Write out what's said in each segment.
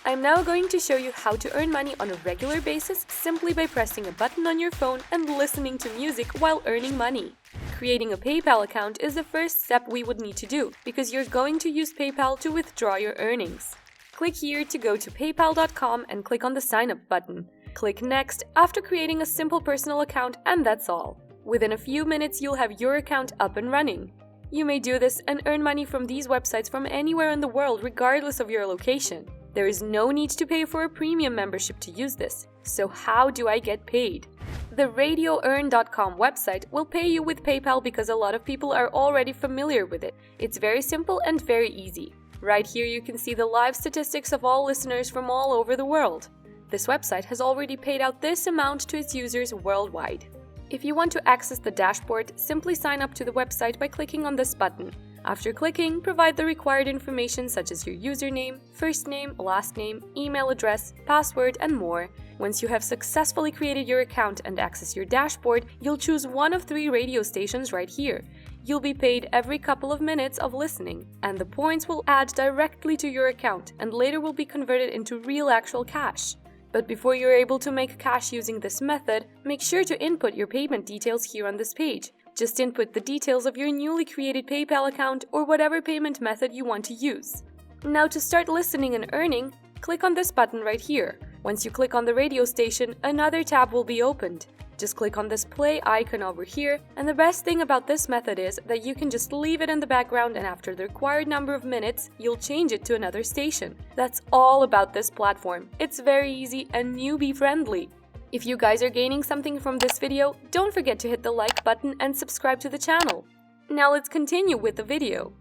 I'm now going to show you how to earn money on a regular basis simply by pressing a button on your phone and listening to music while earning money. Creating a PayPal account is the first step we would need to do because you're going to use PayPal to withdraw your earnings. Click here to go to paypal.com and click on the sign up button. Click next after creating a simple personal account, and that's all. Within a few minutes, you'll have your account up and running. You may do this and earn money from these websites from anywhere in the world regardless of your location. There is no need to pay for a premium membership to use this. So how do I get paid? The RadioEarn.com website will pay you with PayPal because a lot of people are already familiar with it. It's very simple and very easy. Right here you can see the live statistics of all listeners from all over the world. This website has already paid out this amount to its users worldwide. If you want to access the dashboard, simply sign up to the website by clicking on this button. After clicking, provide the required information such as your username, first name, last name, email address, password, and more. Once you have successfully created your account and access your dashboard, you'll choose one of 3 radio stations right here. You'll be paid every couple of minutes of listening, and the points will add directly to your account and later will be converted into real actual cash. But before you're able to make cash using this method, make sure to input your payment details here on this page. Just input the details of your newly created PayPal account or whatever payment method you want to use. Now to start listening and earning, click on this button right here. Once you click on the radio station, another tab will be opened. Just click on this play icon over here, and the best thing about this method is that you can just leave it in the background and after the required number of minutes, you'll change it to another station. That's all about this platform. It's very easy and newbie friendly. If you guys are gaining something from this video, don't forget to hit the like button and subscribe to the channel. Now let's continue with the video.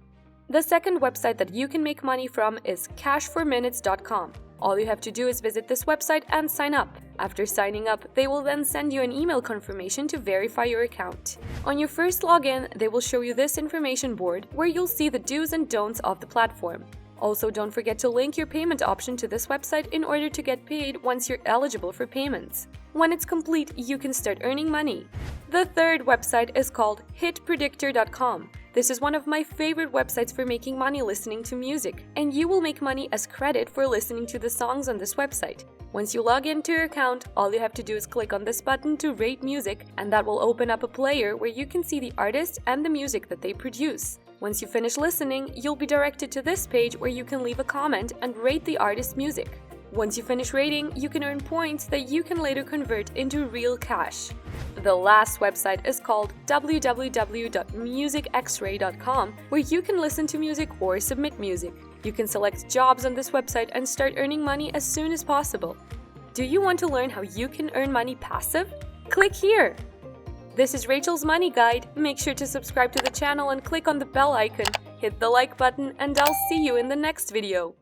The second website that you can make money from is cashforminutes.com. All you have to do is visit this website and sign up. After signing up, they will then send you an email confirmation to verify your account. On your first login, they will show you this information board where you'll see the do's and don'ts of the platform. Also, don't forget to link your payment option to this website in order to get paid once you're eligible for payments. When it's complete, you can start earning money. The third website is called hitpredictor.com. This is one of my favorite websites for making money listening to music, and you will make money as credit for listening to the songs on this website. Once you log into your account, all you have to do is click on this button to rate music, and that will open up a player where you can see the artist and the music that they produce. Once you finish listening, you'll be directed to this page where you can leave a comment and rate the artist's music. Once you finish rating, you can earn points that you can later convert into real cash. The last website is called www.musicxray.com, where you can listen to music or submit music. You can select jobs on this website and start earning money as soon as possible. Do you want to learn how you can earn money passive? Click here! This is Rachel's Money Guide. Make sure to subscribe to the channel and click on the bell icon. Hit the like button, and I'll see you in the next video.